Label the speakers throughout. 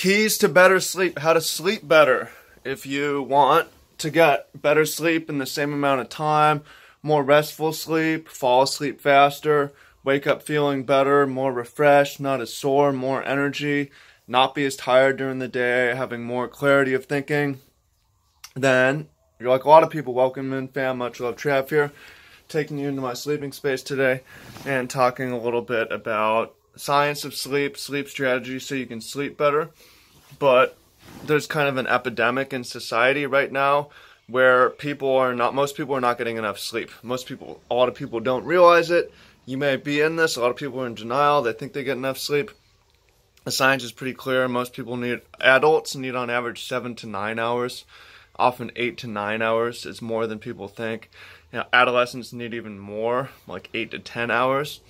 Speaker 1: Keys to better sleep, how to sleep better. If you want to get better sleep in the same amount of time, more restful sleep, fall asleep faster, wake up feeling better, more refreshed, not as sore, more energy, not be as tired during the day, having more clarity of thinking, then you're like a lot of people. Welcome in, fam. Much love, Trav here, taking you into my sleeping space today and talking a little bit about science of sleep, sleep strategy so you can sleep better. But there's kind of an epidemic in society right now where most people are not getting enough sleep. A lot of people don't realize it. You may be in this. A lot of people are in denial. They think they get enough sleep. The science is pretty clear. Adults need on average 7 to 9 hours. Often 8 to 9 hours is more than people think. Adolescents need even more, like 8 to 10 hours.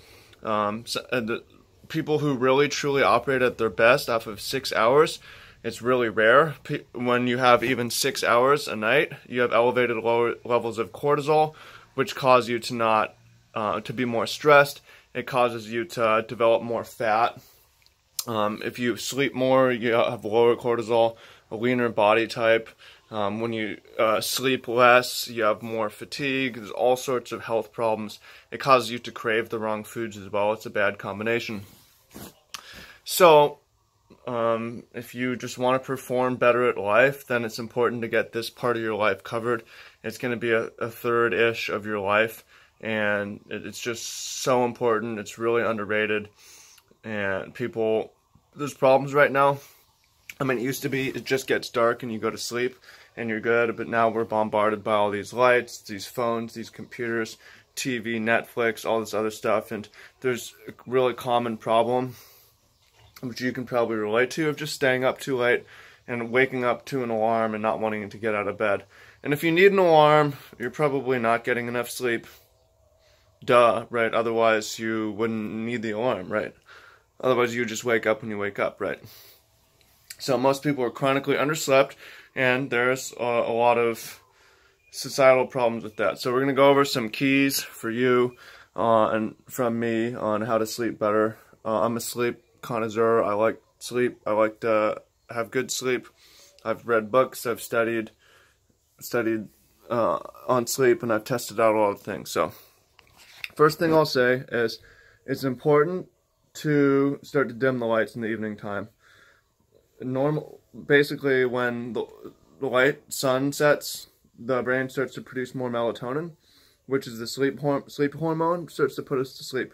Speaker 1: The people who really truly operate at their best off of 6 hours, it's really rare. When you have even 6 hours a night, you have elevated lower levels of cortisol, which cause you to be more stressed. It causes you to develop more fat. If you sleep more, you have lower cortisol, a leaner body type. When you sleep less, you have more fatigue. There's all sorts of health problems. It causes you to crave the wrong foods as well. It's a bad combination. So, if you just want to perform better at life, then it's important to get this part of your life covered. It's going to be a third-ish of your life, and it's just so important. It's really underrated, and there's problems right now. I mean, it used to be it just gets dark and you go to sleep and you're good, but now we're bombarded by all these lights, these phones, these computers, TV, Netflix, all this other stuff, and there's a really common problem, which you can probably relate to, of just staying up too late and waking up to an alarm and not wanting to get out of bed. And if you need an alarm, you're probably not getting enough sleep. Duh, right? Otherwise, you wouldn't need the alarm, right? Otherwise, you would just wake up when you wake up, right? So most people are chronically underslept, and there's a lot of societal problems with that. So we're going to go over some keys for you and from me on how to sleep better. I'm a sleep connoisseur. I like sleep. I like to have good sleep. I've read books. I've studied on sleep, and I've tested out a lot of things. So first thing I'll say is it's important to start to dim the lights in the evening time. Basically, when the sun sets, the brain starts to produce more melatonin, which is the sleep hormone, starts to put us to sleep.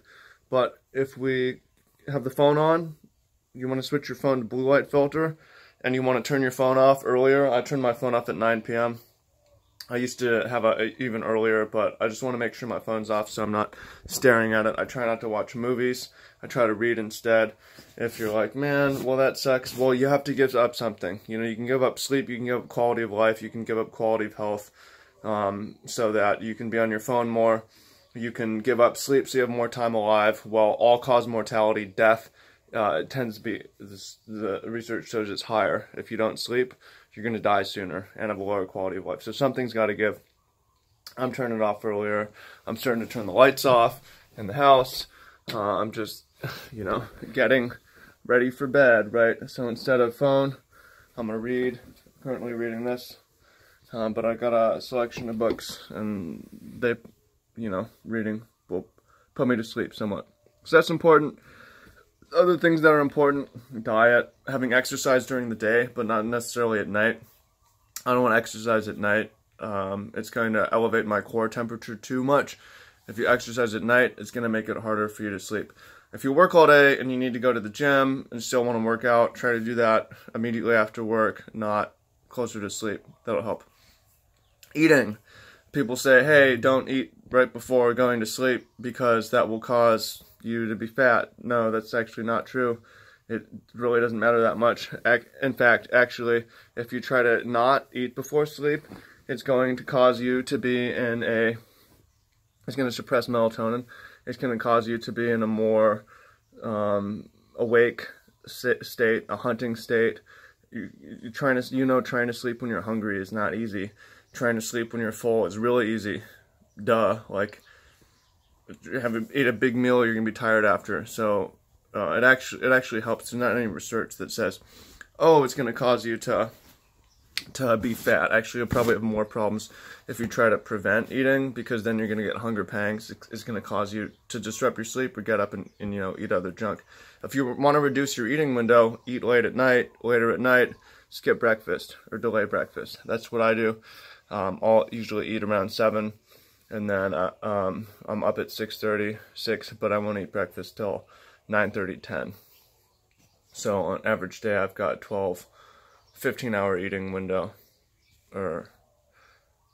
Speaker 1: But if we have the phone on, you want to switch your phone to blue light filter, and you want to turn your phone off earlier. I turn my phone off at 9 p.m. I used to have even earlier, but I just want to make sure my phone's off so I'm not staring at it. I try not to watch movies. I try to read instead. If you're like, man, well, that sucks. Well, you have to give up something. You know, you can give up sleep. You can give up quality of life. You can give up quality of health so that you can be on your phone more. You can give up sleep so you have more time alive. Well, all-cause mortality, death, tends to be, the research shows it's higher. If you don't sleep, you're going to die sooner and have a lower quality of life. So something's got to give. I'm turning it off earlier. I'm starting to turn the lights off in the house. I'm just, getting ready for bed, right? So instead of phone, I'm going to read. Currently reading this. But I got a selection of books, and they, reading will put me to sleep somewhat. So that's important. Other things that are important: diet, having exercise during the day, but not necessarily at night. I don't want to exercise at night. It's going to elevate my core temperature too much. If you exercise at night, it's going to make it harder for you to sleep. If you work all day and you need to go to the gym and still want to work out, try to do that immediately after work, not closer to sleep. That'll help. Eating. People say, hey, don't eat right before going to sleep because that will cause you to be fat. No, that's actually not true. It really doesn't matter that much. In fact, actually, if you try to not eat before sleep, it's going to cause you to be it's going to suppress melatonin. It's going to cause you to be in a more awake state, a hunting state. Trying to sleep when you're hungry is not easy. Trying to sleep when you're full is really easy. Duh. Like, eat a big meal, you're gonna be tired after. So it actually helps. There's not any research that says oh, it's going to cause you to be fat. Actually, you'll probably have more problems if you try to prevent eating, because then you're going to get hunger pangs. It's going to cause you to disrupt your sleep or get up and you know, eat other junk. If you want to reduce your eating window, eat later at night, skip breakfast or delay breakfast. That's what I do. I'll usually eat around 7, and then I'm up at 6:30, 6, but I won't eat breakfast till 9:30, 10. So on average day, I've got 15-hour eating window, or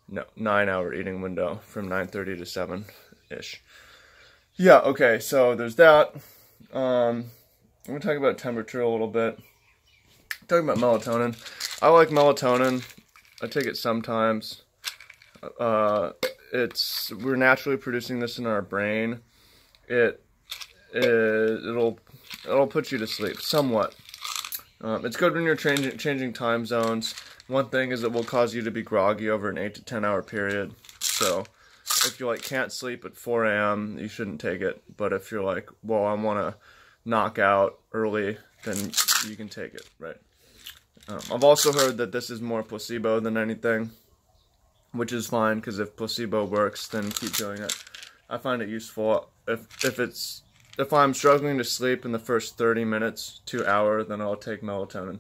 Speaker 1: no, 9-hour eating window from 9:30 to 7-ish. Yeah, okay, so there's that. I'm going to talk about temperature a little bit. Talking about melatonin. I like melatonin. I take it sometimes. We're naturally producing this in our brain. It'll put you to sleep somewhat. It's good when you're changing time zones. One thing is it will cause you to be groggy over an 8 to 10 hour period. So if you can't sleep at 4 a.m., you shouldn't take it. But if you're like, well, I want to knock out early, then you can take it, right? I've also heard that this is more placebo than anything, which is fine, because if placebo works, then keep doing it. I find it useful. If I'm struggling to sleep in the first 30 minutes to hour, then I'll take melatonin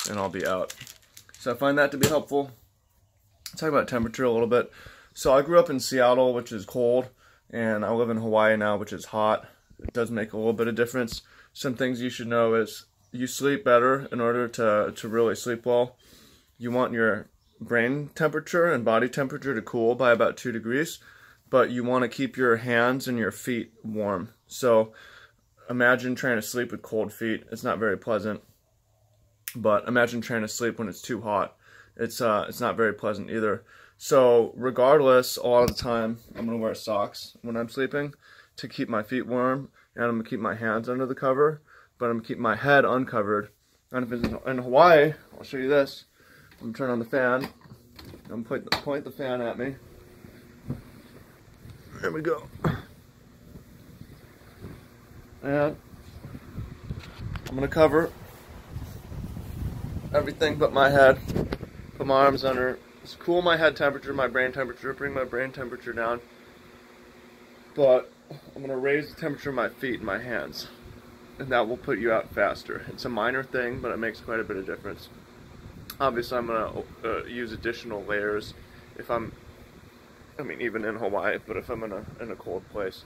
Speaker 1: and I'll be out. So I find that to be helpful. Let's talk about temperature a little bit. So I grew up in Seattle, which is cold, and I live in Hawaii now, which is hot. It does make a little bit of difference. Some things you should know is you sleep better in order to really sleep well. You want your brain temperature and body temperature to cool by about 2 degrees, but you want to keep your hands and your feet warm. So imagine trying to sleep with cold feet. It's not very pleasant. But imagine trying to sleep when it's too hot. It's not very pleasant either. So regardless, a lot of the time I'm going to wear socks when I'm sleeping to keep my feet warm, and I'm going to keep my hands under the cover, but I'm going to keep my head uncovered. And if it's in Hawaii, I'll show you this. I'm going to turn on the fan. I'm going to point the fan at me. There we go. And I'm going to cover everything but my head. Put my arms under. Just cool my head temperature, my brain temperature, bring my brain temperature down. But I'm going to raise the temperature of my feet and my hands. And that will put you out faster. It's a minor thing, but it makes quite a bit of difference. Obviously, I'm going to use additional layers if even in Hawaii, but if I'm in a cold place.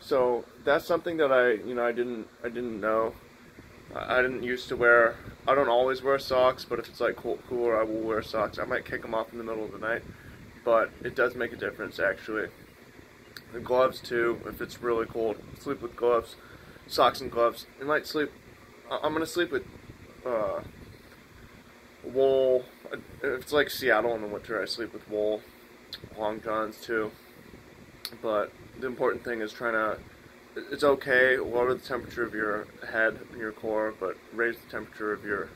Speaker 1: So that's something that I didn't know. I didn't used to wear. I don't always wear socks, but if it's cooler, I will wear socks. I might kick them off in the middle of the night, but it does make a difference actually. The gloves too. If it's really cold, sleep with gloves, socks and gloves. You might sleep. I'm gonna sleep with wool. If it's like Seattle in the winter, I sleep with wool, long johns too. But the important thing is it's okay, lower the temperature of your head and your core, but raise the temperature of your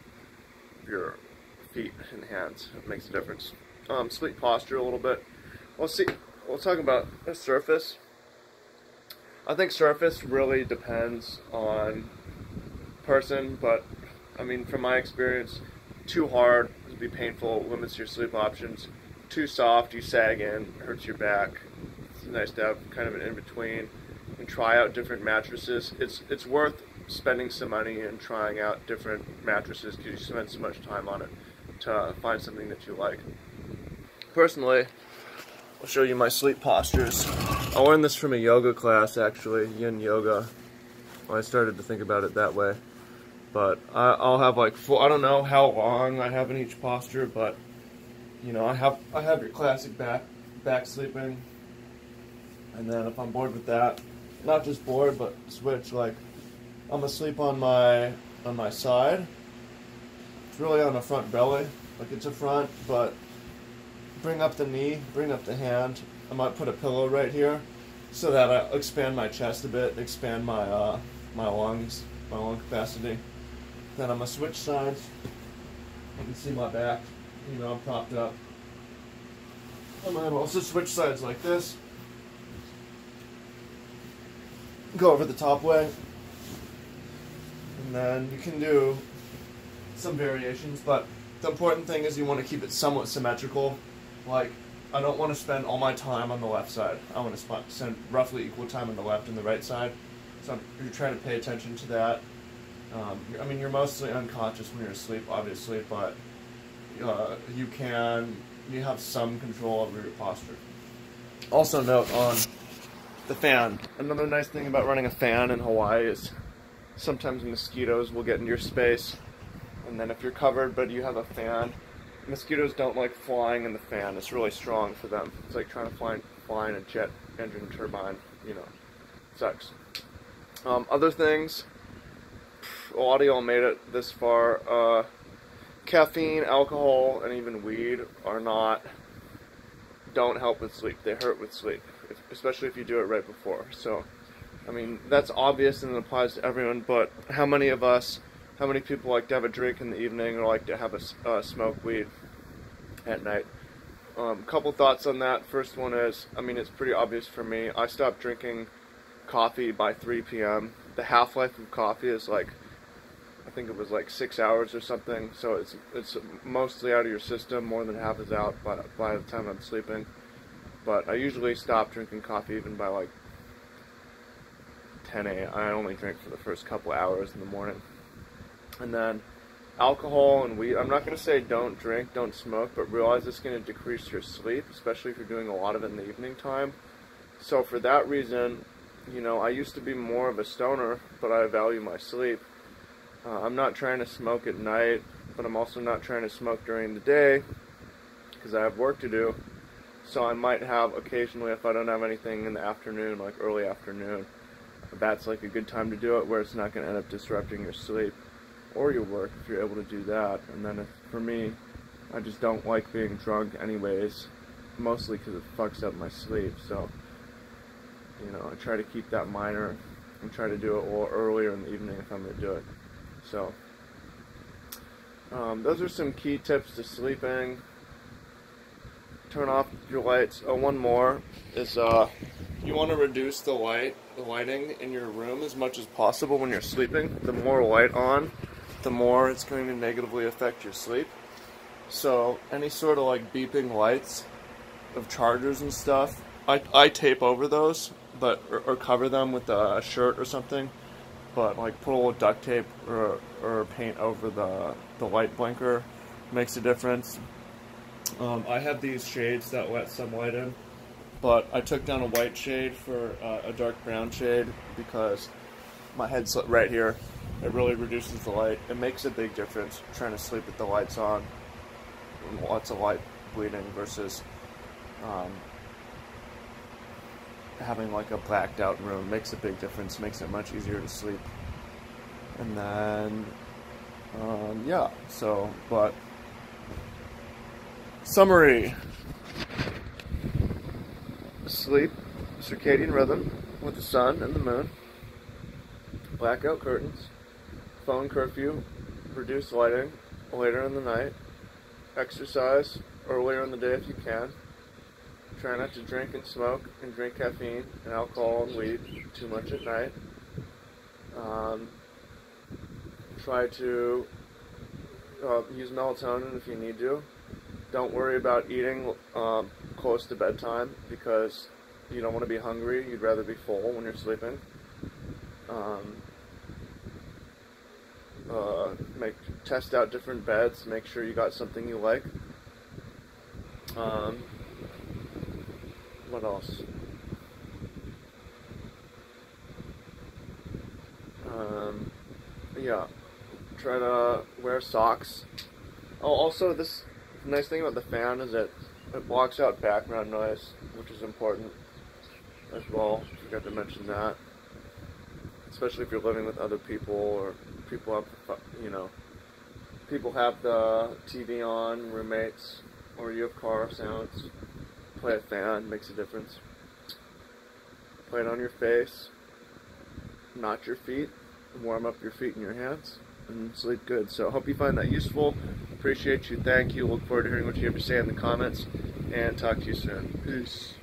Speaker 1: feet and hands. It makes a difference. Sleep posture a little bit. We'll talk about a surface. I think surface really depends on person, but from my experience, too hard would be painful, limits your sleep options. Too soft, you sag in, hurts your back. It's nice to have kind of an in-between and try out different mattresses. It's worth spending some money and trying out different mattresses because you spend so much time on it to find something that you like. Personally, I'll show you my sleep postures. I learned this from a yoga class, actually, yin yoga. Well, I started to think about it that way. But I'll have I don't know how long I have in each posture, but I have your classic back sleeping. And then if I'm bored with that, not just bored, but switch, I'm asleep on my side. It's really on the front belly, it's a front, but bring up the knee, bring up the hand. I might put a pillow right here so that I expand my chest a bit, expand my lungs, my lung capacity. Then I'm gonna switch sides. You can see my back, I'm propped up. I'm gonna also switch sides like this. Go over the top way. And then you can do some variations, but the important thing is you want to keep it somewhat symmetrical. Like, I don't want to spend all my time on the left side. I want to spend roughly equal time on the left and the right side. So you're trying to pay attention to that. I mean, you're mostly unconscious when you're asleep, obviously, but you have some control over your posture. Also note on the fan. Another nice thing about running a fan in Hawaii is sometimes mosquitoes will get into your space, and then if you're covered but you have a fan, mosquitoes don't like flying in the fan. It's really strong for them. It's like trying to fly in a jet engine turbine, you know, sucks. Other things, a lot of y'all made it this far. Caffeine, alcohol, and even weed don't help with sleep. They hurt with sleep, especially if you do it right before. So, I mean, that's obvious and it applies to everyone, but how many people like to have a drink in the evening or like to have a smoke weed at night? Couple thoughts on that. First one is, I mean, it's pretty obvious for me. I stopped drinking coffee by 3 p.m. The half-life of coffee is like, I think it was like 6 hours or something, so it's mostly out of your system. More than half is out by the time I'm sleeping. But I usually stop drinking coffee even by like 10 a.m. I only drink for the first couple hours in the morning. And then alcohol and weed, I'm not going to say don't drink, don't smoke, but realize it's going to decrease your sleep, especially if you're doing a lot of it in the evening time. So for that reason, you know, I used to be more of a stoner, but I value my sleep. I'm not trying to smoke at night, but I'm also not trying to smoke during the day because I have work to do. So I might have occasionally, if I don't have anything in the afternoon, like early afternoon, that's like a good time to do it where it's not going to end up disrupting your sleep or your work if you're able to do that. And then for me, I just don't like being drunk anyways, mostly because it fucks up my sleep. So, you know, I try to keep that minor and try to do it a little earlier in the evening if I'm going to do it. So, those are some key tips to sleeping. Turn off your lights. Oh, one more is you want to reduce the lighting in your room as much as possible when you're sleeping. The more light on, the more it's going to negatively affect your sleep. So any sort of like beeping lights of chargers and stuff, I tape over those, but or cover them with a shirt or something. But like put a little duct tape or paint over the light blinker makes a difference. I have these shades that let sunlight in, but I took down a white shade for a dark brown shade because my head's right here. It really reduces the light. It makes a big difference trying to sleep with the lights on and lots of light bleeding versus having like a blacked out room. Makes a big difference, makes it much easier to sleep. And then yeah, so, but summary: sleep, circadian rhythm with the sun and the moon, blackout curtains, phone curfew, reduced lighting later in the night, exercise earlier in the day if you can. Try not to drink and smoke and drink caffeine and alcohol and weed too much at night. Try to use melatonin if you need to. Don't worry about eating close to bedtime because you don't want to be hungry. You'd rather be full when you're sleeping. Test out different beds. Make sure you got something you like. What else? Yeah. Try to wear socks. Oh, also, this nice thing about the fan is that it blocks out background noise, which is important as well. Forgot to mention that. Especially if you're living with other people or people have, you know, people have the TV on, roommates, or you have car sounds. Play a fan, makes a difference. Play it on your face, not your feet, warm up your feet and your hands, and sleep good. So I hope you find that useful. Appreciate you, thank you, look forward to hearing what you have to say in the comments, and talk to you soon. Peace.